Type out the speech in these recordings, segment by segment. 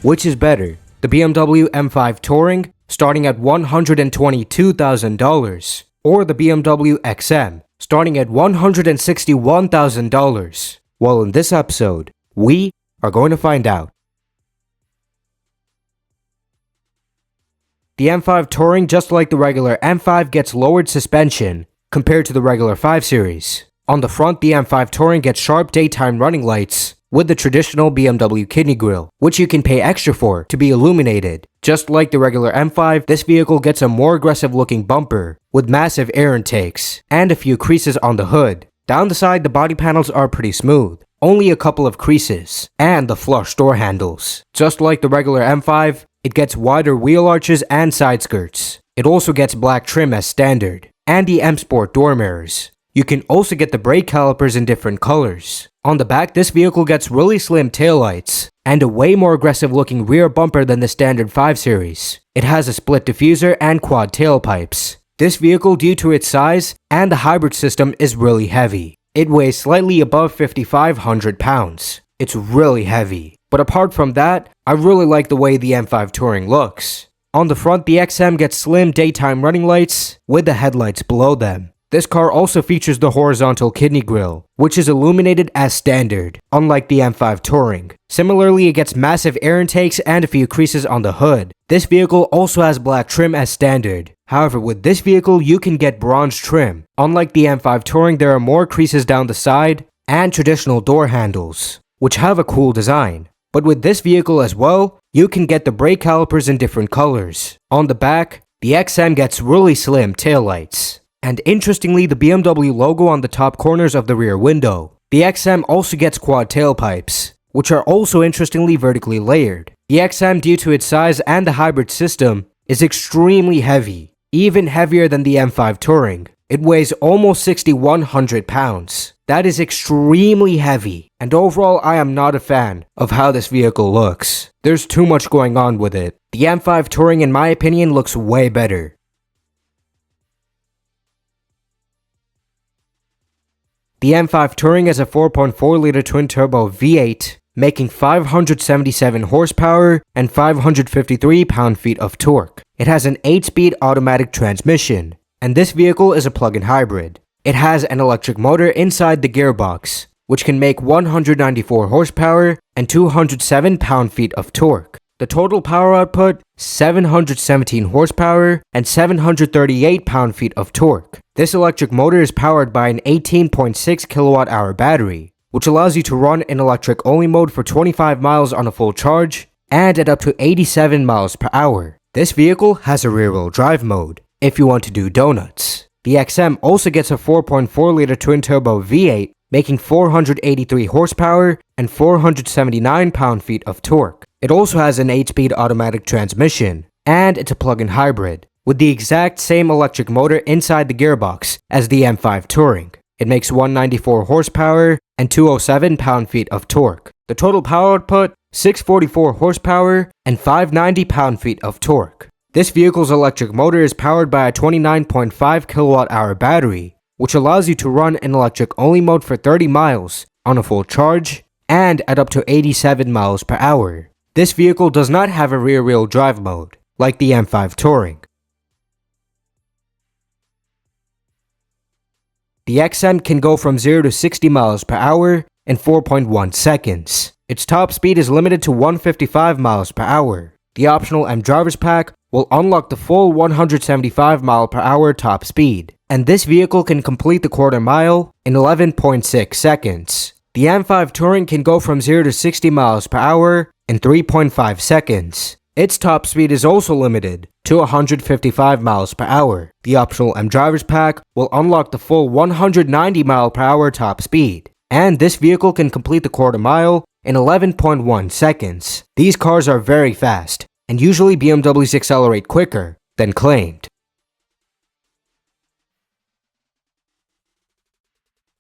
Which is better, the BMW M5 Touring, starting at $122,000, or the BMW XM, starting at $161,000? Well, in this episode, we are going to find out. The M5 Touring, just like the regular M5, gets lowered suspension compared to the regular 5 Series. On the front, the M5 Touring gets sharp daytime running lights with the traditional BMW kidney grille, which you can pay extra for to be illuminated. Just like the regular M5, this vehicle gets a more aggressive looking bumper with massive air intakes and a few creases on the hood. Down the side, the body panels are pretty smooth, only a couple of creases, and the flush door handles. Just like the regular M5, it gets wider wheel arches and side skirts. It also gets black trim as standard, and the M Sport door mirrors. You can also get the brake calipers in different colors. On the back, this vehicle gets really slim taillights and a way more aggressive looking rear bumper than the standard 5 Series. It has a split diffuser and quad tailpipes. This vehicle, due to its size and the hybrid system, is really heavy. It weighs slightly above 5,500 pounds. It's really heavy. But apart from that, I really like the way the M5 Touring looks. On the front, the XM gets slim daytime running lights with the headlights below them. This car also features the horizontal kidney grille, which is illuminated as standard, unlike the M5 Touring. Similarly, it gets massive air intakes and a few creases on the hood. This vehicle also has black trim as standard. However, with this vehicle, you can get bronze trim. Unlike the M5 Touring, there are more creases down the side and traditional door handles, which have a cool design. But with this vehicle as well, you can get the brake calipers in different colors. On the back, the XM gets really slim taillights. And interestingly, the BMW logo on the top corners of the rear window. The XM also gets quad tailpipes, which are also interestingly vertically layered. The XM, due to its size and the hybrid system, is extremely heavy, even heavier than the M5 Touring. It weighs almost 6,100 pounds. That is extremely heavy, and overall I am not a fan of how this vehicle looks. There's too much going on with it. The M5 Touring, in my opinion, looks way better. The M5 Touring has a 4.4-liter twin-turbo V8, making 577 horsepower and 553 pound-feet of torque. It has an 8-speed automatic transmission, and this vehicle is a plug-in hybrid. It has an electric motor inside the gearbox, which can make 194 horsepower and 207 pound-feet of torque. The total power output, 717 horsepower and 738 pound-feet of torque. This electric motor is powered by an 18.6 kilowatt-hour battery, which allows you to run in electric-only mode for 25 miles on a full charge and at up to 87 miles per hour. This vehicle has a rear-wheel drive mode if you want to do donuts. The XM also gets a 4.4-liter twin-turbo V8, making 483 horsepower and 479 pound-feet of torque. It also has an 8-speed automatic transmission, and it's a plug-in hybrid, with the exact same electric motor inside the gearbox as the M5 Touring. It makes 194 horsepower and 207 pound-feet of torque. The total power output, 644 horsepower and 590 pound-feet of torque. This vehicle's electric motor is powered by a 29.5 kilowatt-hour battery, which allows you to run in electric-only mode for 30 miles on a full charge and at up to 87 miles per hour. This vehicle does not have a rear-wheel drive mode, like the M5 Touring. The XM can go from 0 to 60 miles per hour in 4.1 seconds. Its top speed is limited to 155 miles per hour. The optional M Driver's Pack will unlock the full 175 mile per hour top speed, and this vehicle can complete the quarter mile in 11.6 seconds. The M5 Touring can go from 0 to 60 miles per hour in 3.5 seconds. Its top speed is also limited to 155 miles per hour. The optional M Driver's Pack will unlock the full 190 mile per hour top speed, and this vehicle can complete the quarter mile in 11.1 seconds. These cars are very fast, and usually BMWs accelerate quicker than claimed.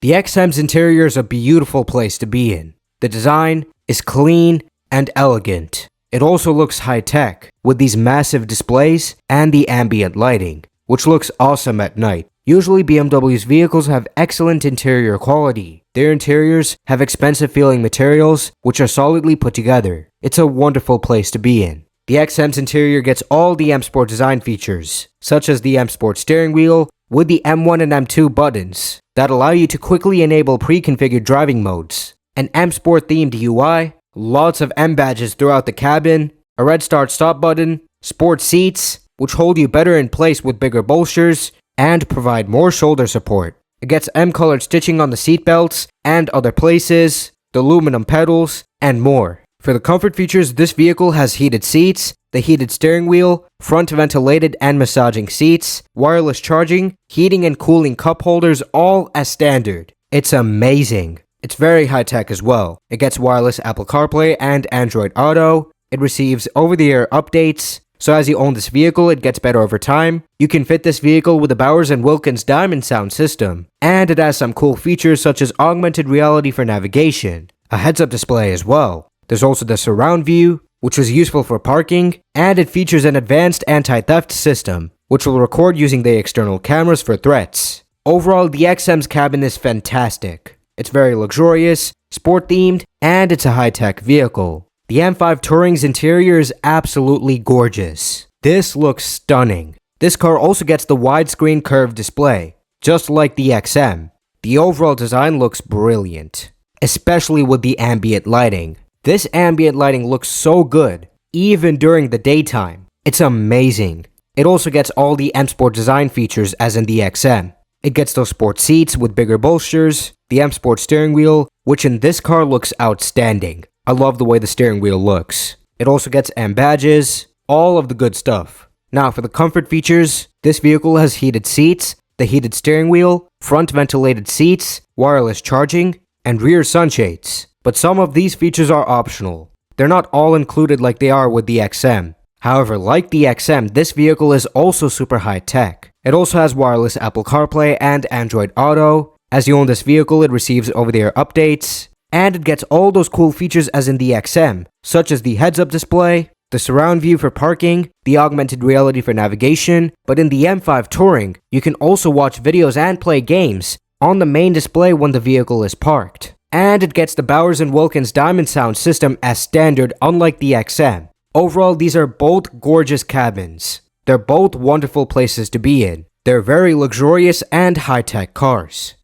The XM's interior is a beautiful place to be in. The design is clean and elegant. It also looks high-tech, with these massive displays and the ambient lighting, which looks awesome at night. Usually BMW's vehicles have excellent interior quality. Their interiors have expensive feeling materials which are solidly put together. It's a wonderful place to be in. The XM's interior gets all the M Sport design features, such as the M Sport steering wheel with the M1 and M2 buttons that allow you to quickly enable pre-configured driving modes, an M Sport themed UI, lots of M badges throughout the cabin, a red start-stop button, sport seats, which hold you better in place with bigger bolsters, and provide more shoulder support. It gets M-colored stitching on the seat belts and other places, the aluminum pedals, and more. For the comfort features, this vehicle has heated seats, the heated steering wheel, front ventilated and massaging seats, wireless charging, heating and cooling cup holders, all as standard. It's amazing. It's very high-tech as well. It gets wireless Apple CarPlay and Android Auto. It receives over-the-air updates. So as you own this vehicle, it gets better over time. You can fit this vehicle with the Bowers & Wilkins Diamond sound system. And it has some cool features such as augmented reality for navigation, a heads-up display as well. There's also the surround view, which is useful for parking, and it features an advanced anti-theft system, which will record using the external cameras for threats. Overall, the XM's cabin is fantastic. It's very luxurious, sport-themed, and it's a high-tech vehicle. The M5 Touring's interior is absolutely gorgeous. This looks stunning. This car also gets the widescreen curved display, just like the XM. The overall design looks brilliant, especially with the ambient lighting. This ambient lighting looks so good, even during the daytime. It's amazing. It also gets all the M Sport design features as in the XM. It gets those sport seats with bigger bolsters, the M Sport steering wheel, which in this car looks outstanding. I love the way the steering wheel looks. It also gets M badges, all of the good stuff. Now for the comfort features, this vehicle has heated seats, the heated steering wheel, front ventilated seats, wireless charging, and rear sunshades. But some of these features are optional. They're not all included like they are with the XM. However, like the XM, this vehicle is also super high tech. It also has wireless Apple CarPlay and Android Auto. As you own this vehicle, it receives over-the-air updates. And it gets all those cool features as in the XM, such as the heads-up display, the surround view for parking, the augmented reality for navigation, but in the M5 Touring, you can also watch videos and play games on the main display when the vehicle is parked. And it gets the Bowers & Wilkins Diamond sound system as standard, unlike the XM. Overall, these are both gorgeous cabins. They're both wonderful places to be in. They're very luxurious and high-tech cars.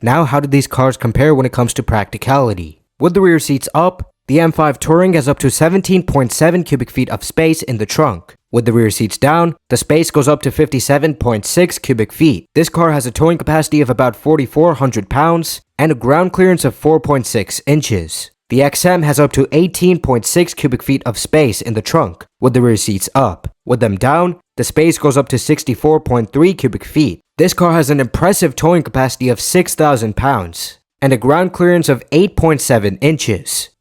Now, how do these cars compare when it comes to practicality? With the rear seats up, the M5 Touring has up to 17.7 cubic feet of space in the trunk. With the rear seats down, the space goes up to 57.6 cubic feet. This car has a towing capacity of about 4,400 pounds and a ground clearance of 4.6 inches. The XM has up to 18.6 cubic feet of space in the trunk, with the rear seats up. With them down, the space goes up to 64.3 cubic feet. This car has an impressive towing capacity of 6,000 pounds and a ground clearance of 8.7 inches.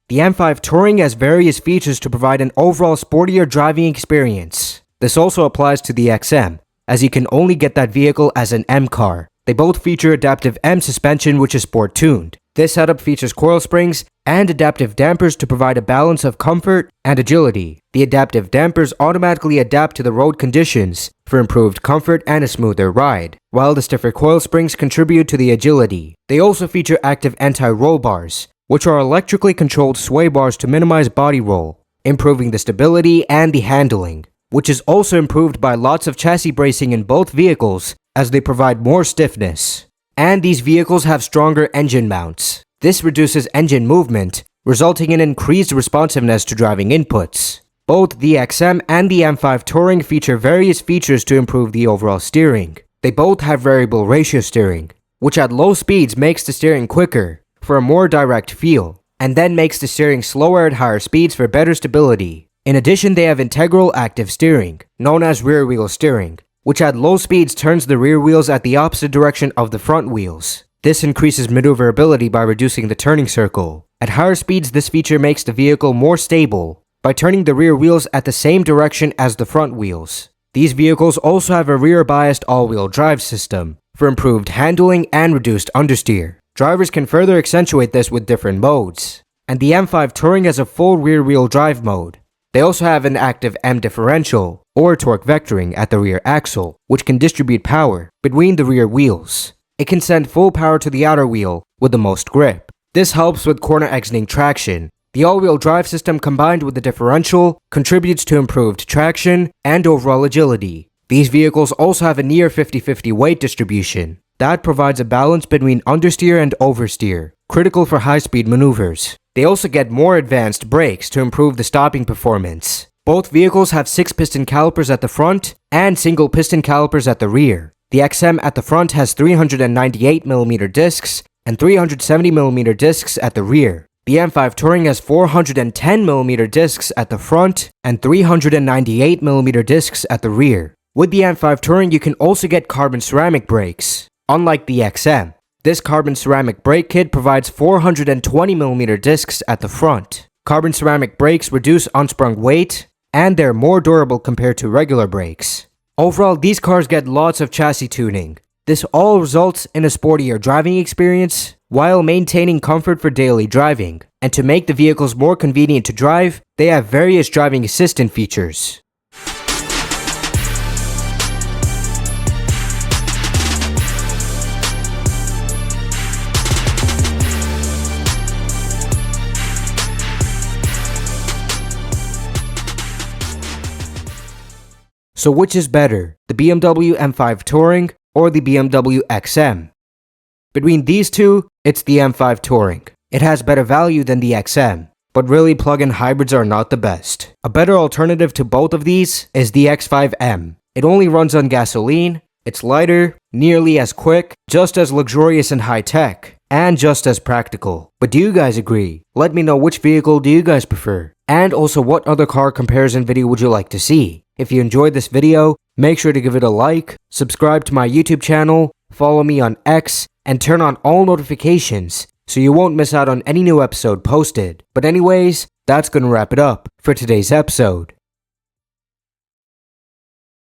The M5 Touring has various features to provide an overall sportier driving experience. This also applies to the XM, as you can only get that vehicle as an M car. They both feature adaptive M suspension, which is sport tuned. This setup features coil springs and adaptive dampers to provide a balance of comfort and agility. The adaptive dampers automatically adapt to the road conditions for improved comfort and a smoother ride, while the stiffer coil springs contribute to the agility. They also feature active anti-roll bars, which are electrically controlled sway bars to minimize body roll, improving the stability and the handling, which is also improved by lots of chassis bracing in both vehicles as they provide more stiffness. And these vehicles have stronger engine mounts. This reduces engine movement, resulting in increased responsiveness to driving inputs. Both the XM and the M5 Touring feature various features to improve the overall steering. They both have variable ratio steering, which at low speeds makes the steering quicker for a more direct feel, and then makes the steering slower at higher speeds for better stability. In addition, they have integral active steering, known as rear wheel steering, which at low speeds turns the rear wheels at the opposite direction of the front wheels. This increases maneuverability by reducing the turning circle. At higher speeds, this feature makes the vehicle more stable by turning the rear wheels at the same direction as the front wheels. These vehicles also have a rear-biased all-wheel drive system for improved handling and reduced understeer. Drivers can further accentuate this with different modes. And the M5 Touring has a full rear-wheel drive mode, They also have an active M differential, or torque vectoring at the rear axle, which can distribute power between the rear wheels. It can send full power to the outer wheel with the most grip. This helps with corner exiting traction. The all-wheel drive system combined with the differential contributes to improved traction and overall agility. These vehicles also have a near 50-50 weight distribution. That provides a balance between understeer and oversteer, critical for high-speed maneuvers. They also get more advanced brakes to improve the stopping performance. Both vehicles have 6-piston calipers at the front and single-piston calipers at the rear. The XM at the front has 398mm discs and 370mm discs at the rear. The M5 Touring has 410mm discs at the front and 398mm discs at the rear. With the M5 Touring, you can also get carbon ceramic brakes. Unlike the XM, this carbon ceramic brake kit provides 420mm discs at the front. Carbon ceramic brakes reduce unsprung weight, and they're more durable compared to regular brakes. Overall, these cars get lots of chassis tuning. This all results in a sportier driving experience while maintaining comfort for daily driving. And to make the vehicles more convenient to drive, they have various driving assistant features. So which is better, the BMW M5 Touring or the BMW XM? Between these two, it's the M5 Touring. It has better value than the XM, but really plug-in hybrids are not the best. A better alternative to both of these is the X5M. It only runs on gasoline, it's lighter, nearly as quick, just as luxurious and high-tech, and just as practical. But do you guys agree? Let me know which vehicle do you guys prefer? And also what other car comparison video would you like to see? If you enjoyed this video, make sure to give it a like, subscribe to my YouTube channel, follow me on X, and turn on all notifications so you won't miss out on any new episode posted. But anyways, that's gonna wrap it up for today's episode.